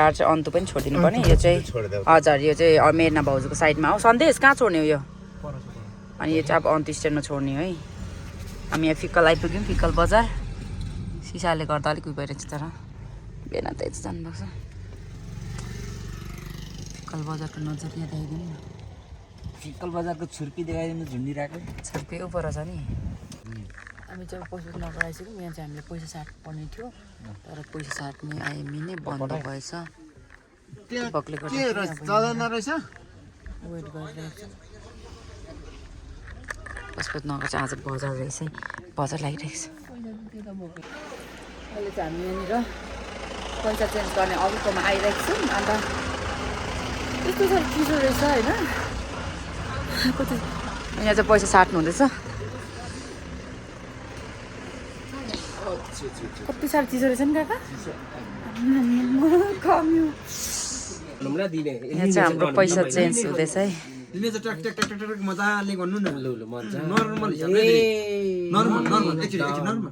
car चाहिँ अन्तु पनि छोडिदिनु पर्ने यो चाहिँ हजुर यो चाहिँ मेर्ना भाउजूको साइडमा हो सन्देश कहाँ छोड्ने हो यो अनि यो चाहिँ अब अन्तु स्ट्यान्डमा छोड्ने है हामी यहाँ फिक्कल आइपुग्यौँ फिक्कल बजार सिसाले गर्दा अलिक उयो भइरहेछ तर बेना त यता जानुभएको छ फिक्कल बजारको नजरिया देखाइदिनु न फिक्कल बजारको छुर्पी देखाइदिनु झुन्डिरहेको छुर्पी उपर छ नि हामी चाहिँ पैसा नगर आइसक्यौँ यहाँ चाहिँ हामीले पैसा साट्नु पर्ने थियो तर पैसा साट्ने आइएमी नै बन्द भएछ वेट गरिरहेको छ पशुपति नगर चाहिँ आज बजार रहेछ बजार लागिरहेको छ अहिले चाहिँ हामी यहाँनिर पैसा चेन्ज गर्ने अरूकोमा आइरहेको छौँ अन्त यस्तो साह्रो चिसो रहेछ होइन कति यहाँ चाहिँ पैसा साट्नु हुँदैछ कति साह्रो चिसो रहेछ नि काका कम्यो यहाँ चाहिँ हाम्रो पैसा चेन्ज हुँदैछ है दिने चाहिँ टक टक टक टक मजाले गर्नु न ल ल मजा नर्मल हिसाबले नर्मल नर्मल एकचोटी नर्मल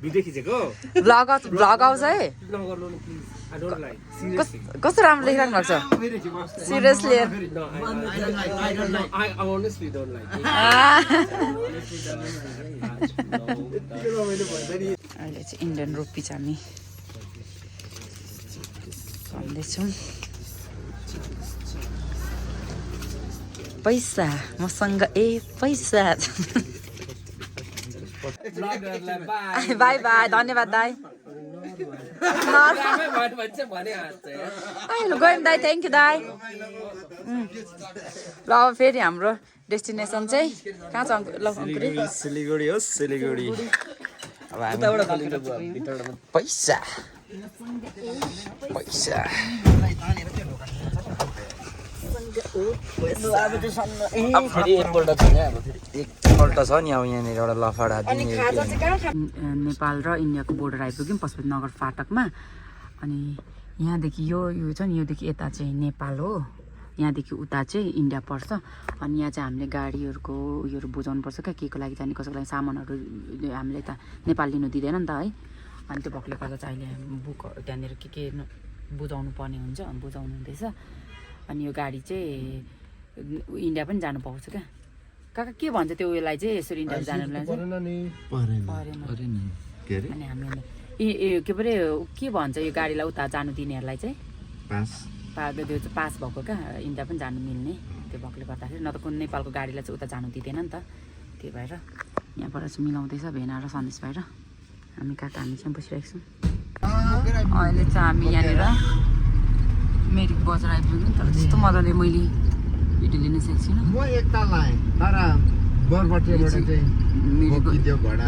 भिडियो खिचेको भ्लग आउँछ है नगर्नु न प्लिज आई डोन्ट लाइक कस्तो राम्रो लेखिराख्नु भएको छ seriously I honestly don't like अहिले चाहिँ इन्डियन रुपी चाहिँ हामी भन्दैछौँ पैसा मसँग पैसा बाई बाई धन्यवाद दाई गयौँ दाई थ्याङ्क यू दाई ल अब फेरि हाम्रो डेस्टिनेसन चाहिँ कहाँ छ ल सिलिगुडी हो सिलिगुडी अब हामी पैसा पैसा एकपल्ट छ नि अब यहाँनिर एउटा लफडा नेपाल र इन्डियाको बोर्डर आइपुग्यौँ पशुपति नगर फाटकमा अनि यहाँदेखि यो छ नि योदेखि यता चाहिँ नेपाल हो यहाँदेखि उता चाहिँ इन्डिया पर्छ अनि यहाँ चाहिँ हामीले गाडीहरूको उयोहरू बुझाउनु पर्छ क्या के को लागि जाने कसैको लागि सामानहरू हामीले त नेपाल लिनु दिँदैन नि त है अनि त्यो भएकोले गर्दा चाहिँ अहिले बुक त्यहाँनिर के बुझाउनु पर्ने हुन्छ बुझाउनु हुँदैछ अनि यो गाडी चाहिँ इन्डिया पनि जानु पाउँछ क्या काका के भन्छ त्यो उयोलाई चाहिँ यसरी इन्डिया जानुलाई अनि हामीले के परे के भन्छ यो गाडीलाई उता जानु दिनेहरूलाई चाहिँ त्यो चाहिँ पास भएको क्या इन्डिया पनि जानु मिल्ने त्यो भएकोले गर्दाखेरि न त कुन नेपालको गाडीलाई चाहिँ उता जानु दिँदैन नि त त्यही भएर यहाँबाट चाहिँ मिलाउँदैछ भेना र सन्देश भएर हामी काका हामी चाहिँ बसिरहेको छौँ अहिले चाहिँ हामी यहाँनिर मेरिक बजार आइपुग्यौँ तर त्यस्तो मजाले मैले भिडियो लिन सकेको छुइनँ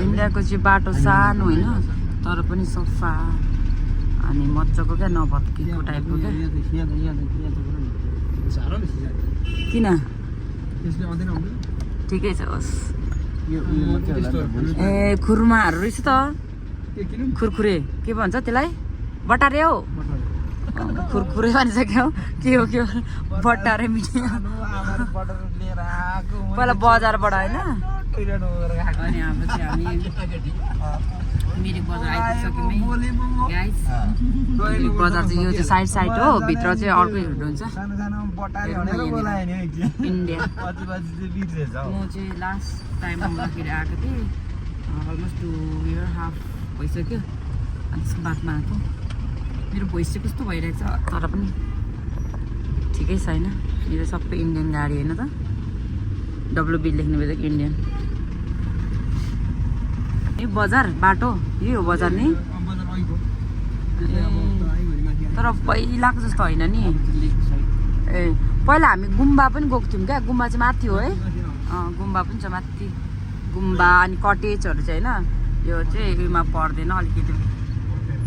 इन्डियाको चाहिँ बाटो सानो होइन तर पनि सफा अनि मजाको क्या नभत्किएको टाइपको क्या किन ठिकै छ होस् ए खुर्माहरू रहेछ त खुरखुरे के भन्छ त्यसलाई बटारे हो खुरखुरे भन्छ क्या हो के हो बटारे मिठो पहिला बजारबाट होइन अनि हाम्रो चाहिँ हामी मिरिक बजार आइपुगिसक्यौँ गाइस मिरिक बजार चाहिँ यो चाहिँ साइड हो भित्र चाहिँ अर्कै हुन्छ इन्डिया म चाहिँ लास्ट टाइम आउँदाखेरि आएको थिएँ अलमोस्ट 2 इयर हाफ भइसक्यो अनि त्यसको बादमा आएको मेरो भोइस चाहिँ कस्तो भइरहेको छ तर पनि ठिकै छैन मेरो सबै इन्डियन गाडी होइन त WB लेख्ने बित्तिकै इन्डियन यो बजार बाटो यही हो बजार नि तर पहिलाको जस्तो होइन नि ए पहिला हामी गुम्बा पनि गएको थियौँ क्या गुम्बा चाहिँ माथि हो है गुम्बा पनि छ माथि गुम्बा अनि कटेजहरू चाहिँ होइन यो चाहिँ उयोमा पर्दैन अलिकति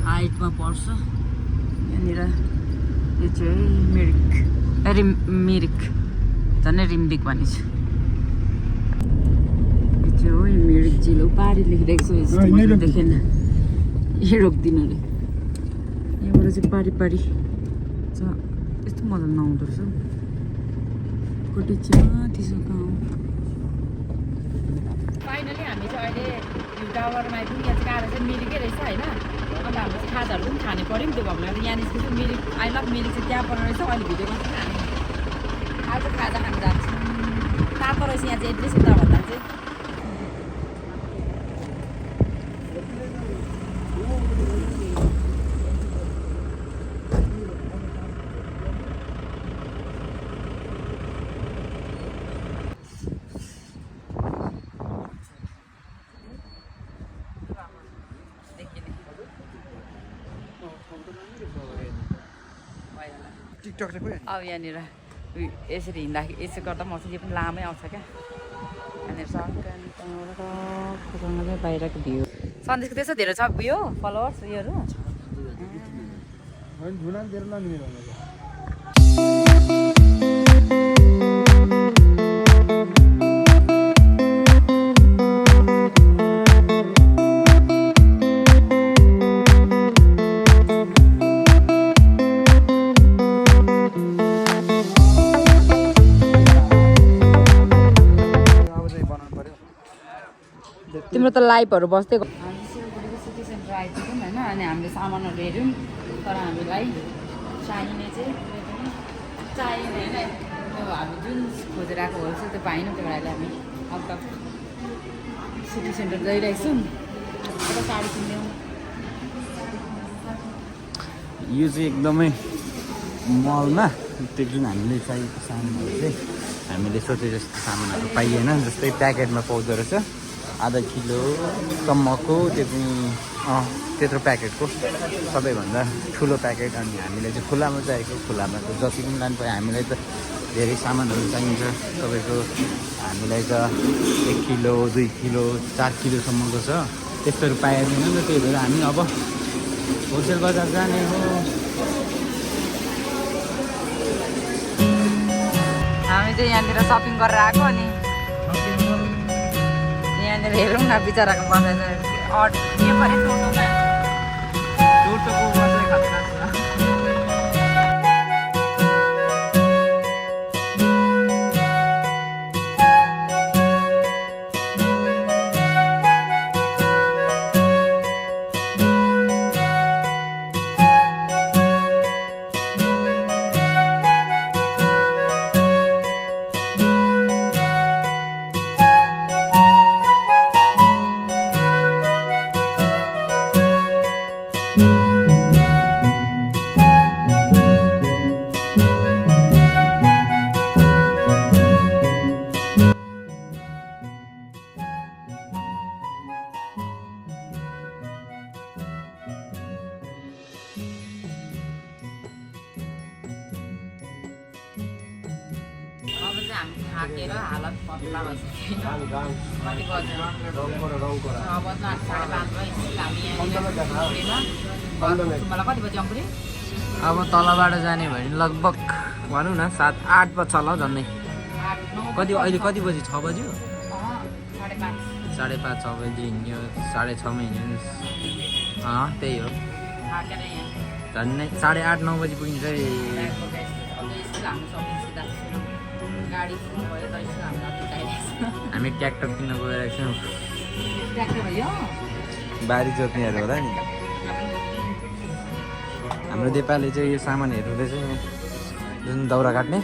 हाइटमा पर्छ यहाँनिर यो चाहिँ मिरिक झन् रिम्बिक भनेको छु यो चाहिँ हो मिरिक जिल्लो पारी लेखिरहेको छु देखेन यो रोक्दिनु अरे यहाँबाट चाहिँ पारी छ यस्तो मजाले नआउँदो रहेछ कटेज चाहिँ माथि छ गाउँ फाइनली हामी चाहिँ अहिले टावरमा आइपुग्यो यहाँ चाहिँ आएर चाहिँ मिरिकै रहेछ होइन अन्त हाम्रो चाहिँ खाजाहरू पनि खाने पऱ्यो नि त्यो भएको यहाँ निस्केको मिरिक आई लभ मिरिक चाहिँ त्यहाँ पर्ने रहेछ अहिले भिडियो गर्छ खाने आज खाजा खानु जान्छ तातो रहेछ यहाँ चाहिँ एड्रेस उता भन्दा चाहिँ टिकटक चाहिँ खोइ अब यहाँनिर यसरी हिँड्दाखेरि यसो गर्दा पनि आउँछ यो पनि लामै आउँछ क्या यहाँनिर चाहिँ बाहिरको भ्यू सन्देशको त्यस्तो धेरै छ उयो फलोवर्स उयोहरू तिम्रो त लाइभहरू बस्दै हामी सिलगढीको सिटी सेन्टर आइपुग्यौँ होइन अनि हामीले सामानहरू हेऱ्यौँ तर हामीलाई चाहिने चाहिँ चाहिने होइन त्यो हामी जुन खोजेर आएको होलसेल त्यो पाएनौँ त्यो भएर हामी आउट अफ सिटी सेन्टर गइरहेछौँ एउटा साडी किन्यौँ यो चाहिँ एकदमै मलमा त्यो जुन हामीले चाहिएको सामानहरू चाहिँ हामीले सोचे जस्तो सामानहरू पाइएन जस्तै प्याकेटमा पाउँदो रहेछ आधा किलोसम्मको त्यो पनि त्यत्रो प्याकेटको सबैभन्दा ठुलो प्याकेट अनि हामीले चाहिँ खुल्लामा चाहिएको खुल्लामा त जति पनि लानु पायो हामीलाई त धेरै सामानहरू चाहिन्छ तपाईँको हामीलाई त 1 किलो 2 किलो 4 किलोसम्मको छ त्यस्तोहरू पाएको छैन नि त त्यही भएर हामी अब होलसेल बजार जाने हो हामी चाहिँ यहाँनिर सपिङ गरेर आएको अनि यहाँनिर हेरौँ न बिचराको बस्दैन के पऱ्यो टोटोमा टोटोको मात्रै खतरा छ हामी थाकेर हालत पत्ला भइसक्यो कति बज्यो अब 5:30 बजी हामी यहाँनिर कति बजी अङ्कुरी अब तलबाट जाने भने लगभग भनौँ न 7-8 बज्छ होला हौ झन्डै कति अहिले कति बजी 6 बज्यो 5:30 6 बजी हिँड्यो 6:30 हिँड्यो त्यही हो झन्डै 8:30-9 बजी पुगिन्छ हामी ट्र्याक्टर किन्न गइरहेको छौँ बारी जोत्नेहरू होला नि हाम्रो नेपाली चाहिँ यो सामानहरूले चाहिँ जुन दाउरा काट्ने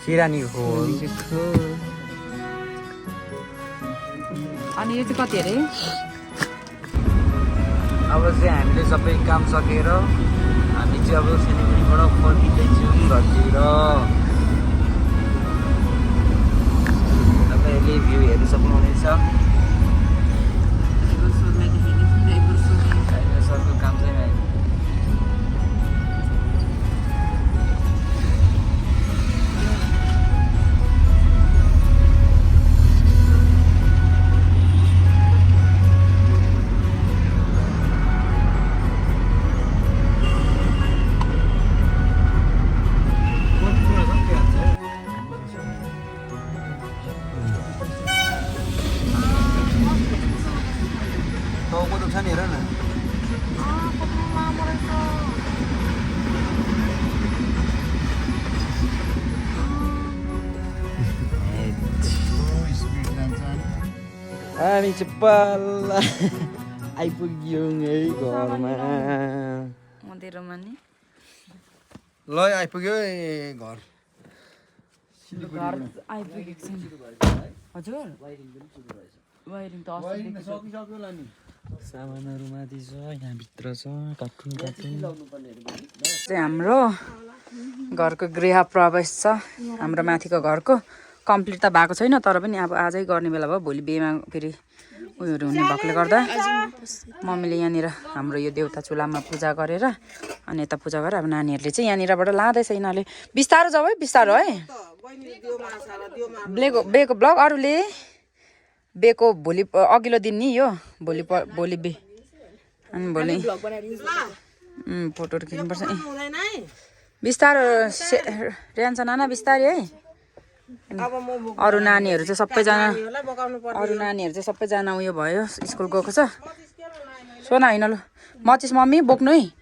सिरानीको खोल अनि यो चाहिँ कति अरे अब चाहिँ हामीले सबै काम सकेर हामी चाहिँ अब सिलगढीबाट फर्किँदैछौँ घरतिर तपाईँहरूले भ्यू हेर्नु सक्नुहुनेछ सरको काम चाहिँ हामी चाहिँ बल्ल आइपुग्यौँ है घरमा मन्दिरमा नि ल आइपुग्यो घर घर आइपुगेको छ हजुर वायरिङ त अस्ति सामानहरू माथि छ यहाँभित्र छ कार्टुन चाहिँ हाम्रो घरको गृह प्रवेश छ हाम्रो माथिको घरको कम्प्लिट त भएको छैन तर पनि अब आजै गर्ने बेला भयो भोलि बिहेमा फेरि उयोहरू हुने भएकोले गर्दा मम्मीले यहाँनिर हाम्रो यो देउता चुलामा पूजा गरेर अनि यता पूजा गरेर अब नानीहरूले चाहिँ यहाँनिरबाट लाँदैछ यिनीहरूले बिस्तारो जाऊ है बिस्तारो है बेको ब्लग अरूले बेको भोलि अघिल्लो दिन नि यो भोलि बे अनि भोलि फोटोहरू खिच्नुपर्छ बिस्तारो रेन्स नाना बिस्तारै है अरू नानीहरू चाहिँ सबैजना उयो भयो स्कुल गएको छ सोना होइन ल मचिस मम्मी बोक्नु है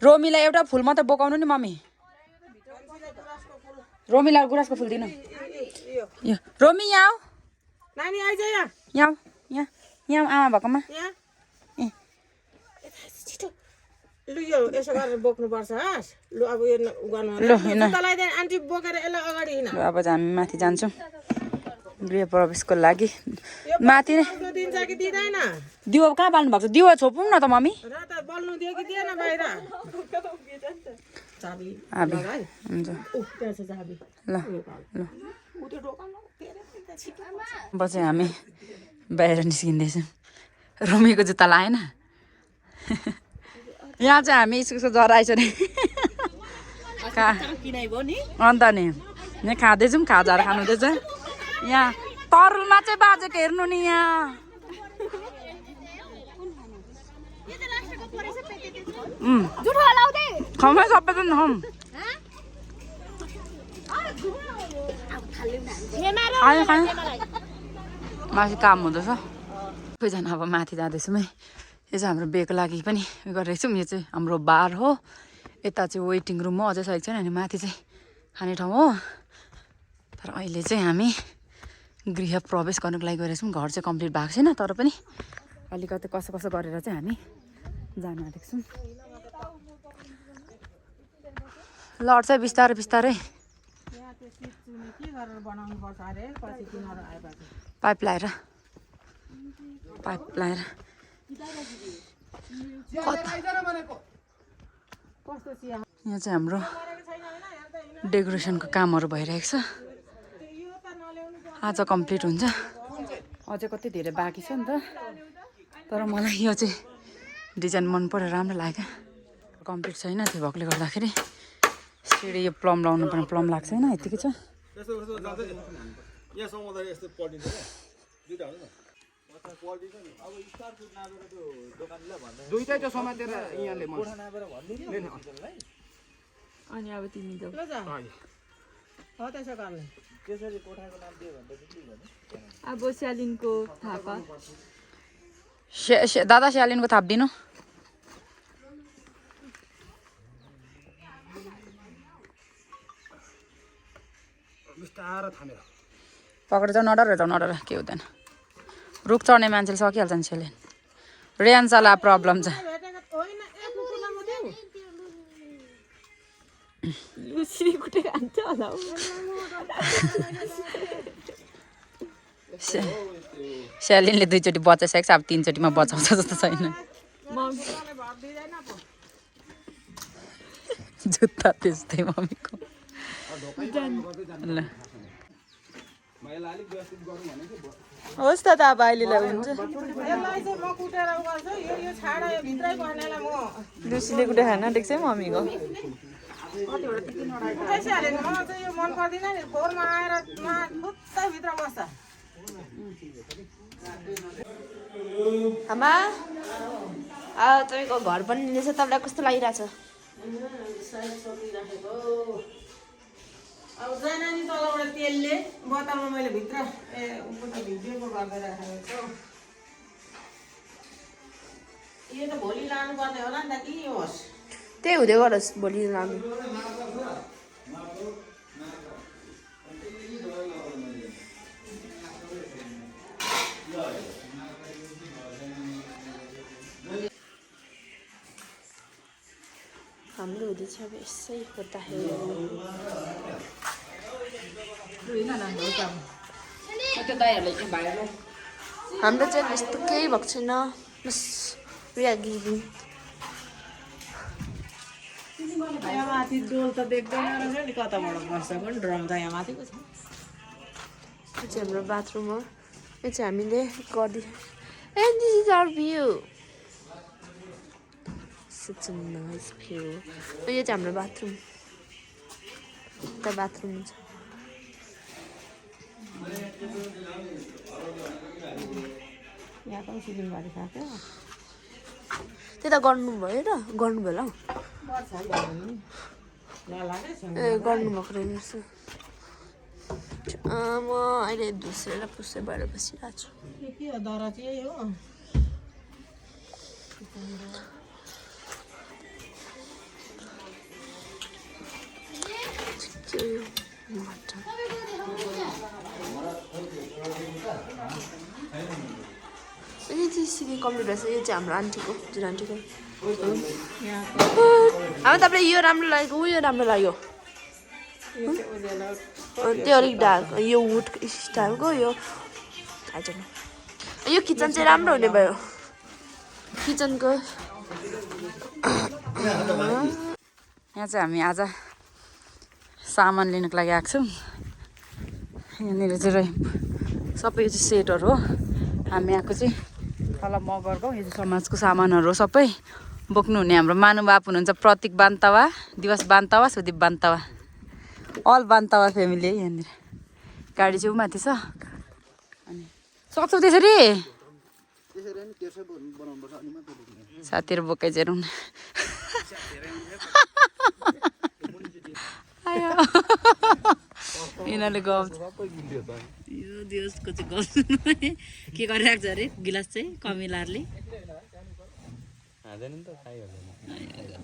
रोमीलाई एउटा फुल मात्रै बोकाउनु नि मम्मी रोमीलाई गुराँसको फुल दिनु यो रोमी यहाँ आऊ नानी आइज यहाँ यहाँ आमा भएकोमा लु यो यसो गरेर बोक्नुपर्छ हस् लु अब यो गर्नु लगाइदिए आन्टी बोकेर यसलाई अगाडि हिँड अब हामी माथि जान्छौँ गृह प्रवेशको लागि माथि नै दिन्छ कि दिँदैन दियो कहाँ बाल्नु भएको छ दियो छोपौँ न त मम्मी र त बल्नु दियो कि दिएन बाहिर चाबी आबी हुन्छ त्यहाँ छ चाबी ल अब चाहिँ हामी बाहिर निस्किँदैछौँ रोमीको जुत्ता लाएन यहाँ चाहिँ हामी इस्कुसको जरा आइछ नि अन्त नि यहाँ खाँदैछौँ खाजाहरू खानु हुँदैछ यहाँ तरुलमा चाहिँ बाजेको हेर्नु नि यहाँ खमै सबैजना खाउँ माथि काम हुँदैछ सबैजना अब माथि जाँदैछौँ है यो चाहिँ हाम्रो बेको लागि पनि उयो गरिरहेको छौँ यो चाहिँ हाम्रो बार हो यता चाहिँ वेटिङ रुम हो अझै सकेको छैन अनि माथि चाहिँ खाने ठाउँ हो तर अहिले चाहिँ हामी गृह प्रवेश गर्नुको लागि गइरहेको छौँ घर चाहिँ कम्प्लिट भएको छैन तर पनि अलिकति कसो कसो गरेर चाहिँ हामी जानु आँटेको छौँ लड चाहिँ बिस्तारै बिस्तारै पाइप लाएर यहाँ चाहिँ हाम्रो डेकोरेसनको कामहरू भइरहेको छ आज कम्प्लिट हुन्छ अझै कति धेरै बाँकी छ नि त तर मलाई यो चाहिँ डिजाइन मन पऱ्यो राम्रो लाग्यो कम्प्लिट छैन त्यो भएकोले गर्दाखेरि सिँढी यो प्लम लाउनु पर्ने प्लम लाग्छ होइन यतिकै छ दुईटै त्यो समातेर यहाँले अनि अब तिमी जाऊ हो त्यसो गर्ने अब स्यालिनको थापा दादा स्यालिनको थापिदिनु पक्रेर जाऊ नडर के हुँदैन रुख चढ्ने मान्छेले सकिहाल्छ नि स्यालिन रेन्सलाई प्रब्लम छ स्यालिनले दुईचोटि बचाइसकेको छ अब तीनचोटिमा बचाउँछ जस्तो छैन जुत्ता त्यस्तै मम्मीको ल होस् त अब अहिलेलाई हुन्छ लुसीले कुटे खान देख्छ मम्मीको आमा तपाईँको घर बनिँदैछ तपाईँलाई कस्तो लागिरहेछ अब जान नि तलबाट तेलले बोतलमा मैले भित्र भिडियोको गर्दै राखेको छु यो त भोलि लानुपर्ने होला नि त कि होस् त्यही हुँदै गरोस् भोलि लानु हाम्रो हुँदैछ अब यसै खोज्दाखेरि हाम्रो चाहिँ यस्तो केही भएको छैन बस we are giving यहाँ माथि डोल त देख्दैन रहेछ नि कताबाट बस्छ पनि ड्रम त यहाँ माथिको छ यो चाहिँ हाम्रो बाथरुम हो यो चाहिँ हामीले गरिदियो and this is our view such a nice view यो चाहिँ हाम्रो बाथरुम त बाथरुम हुन्छ यहाँ पनि सिलिङ गरी थाक्यो त्यता गर्नुभयो र गर्नुभयो होला ए गर्नुभएको रहेछ म अहिले धुसेर पुसेर भएर बसिरहेको छु के हो दरा चाहिँ यही हो यो चाहिँ सिमी कम्प्लिट रहेछ यो चाहिँ हाम्रो आन्टीको जुन आन्टीको अब तपाईँलाई यो राम्रो लागेको उयो राम्रो लाग्यो त्यो अलिक डार्क यो वुड स्टाइलको यो थाहा यो किचन चाहिँ राम्रो हुने भयो किचनको यहाँ चाहिँ हामी आज सामान लिनुको लागि आएको छौँ यहाँनिर चाहिँ सबै यो चाहिँ सेटहरू हो हामी आएको चाहिँ तल मगरको यो चाहिँ समाजको सामानहरू हो सबै बोक्नुहुने हाम्रो महानुभाव हुनुहुन्छ प्रतीक बान्तवा दिवस बान्तवा सुदीप बान्तवा अल बान्तवा फ्यामिली है यहाँनिर गाडी चाहिँ माथि छ अनि सक्छौ त्यसरी साथीहरू बोकै जेरौँ यिनीहरूले गफ यो दिवसको चाहिँ गफ के गरिरहेको छ अरे गिलास चाहिँ कमिलारले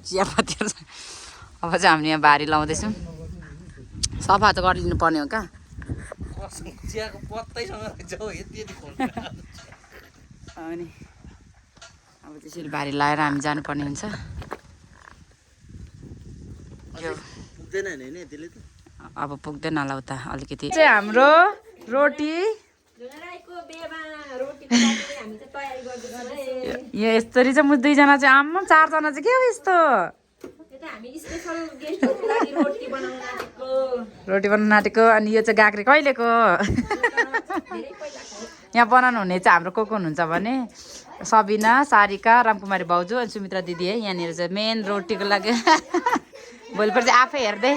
चियापत्तीहरू छ अब चाहिँ हामीले यहाँ बारी लाउँदैछौँ सफा त गरिदिनु पर्ने हो क्या अनि अब त्यसरी बारी लाएर हामी जानुपर्ने हुन्छ यो अब पुग्दैन होला उता अलिकति चाहिँ हाम्रो रोटी यो यस्तरी चाहिँ म दुईजना चाहिँ आम्मा चारजना चाहिँ के हो यस्तो रोटी बनाउनु आँटेको अनि यो चाहिँ गाग्रे कहिलेको यहाँ बनाउनु हुने चाहिँ हाम्रो को हुनुहुन्छ भने सबिना सारिका रामकुमारी भाउजू अनि सुमित्रा दिदी है यहाँनिर चाहिँ मेन रोटीको लागि भोलिपल्ट चाहिँ आफै हेर्दै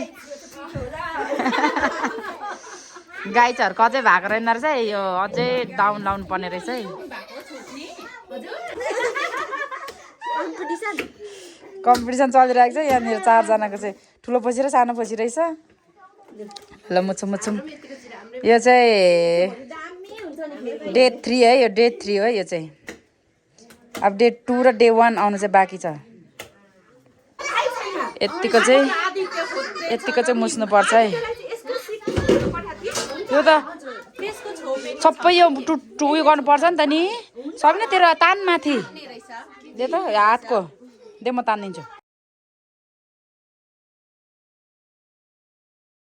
गाई चर्को अझै भएको रहेन रहेछ है यो अझै डाउन लाउनु पर्ने रहेछ है कम्पिटिसन चलिरहेको छ यहाँनिर चारजनाको चाहिँ ठुलो पछि र सानो पछि रहेछ ल मुछुम मुछुम यो चाहिँ डे 3 है यो डे 3 हो यो चाहिँ अब डे 2 र डे 1 आउनु चाहिँ बाँकी छ यतिको चाहिँ मुछ्नुपर्छ है यो त सबै यो उयो गर्नुपर्छ नि त नि सबै नै तेरो तान माथि दे त हातको दे म तानिदिन्छु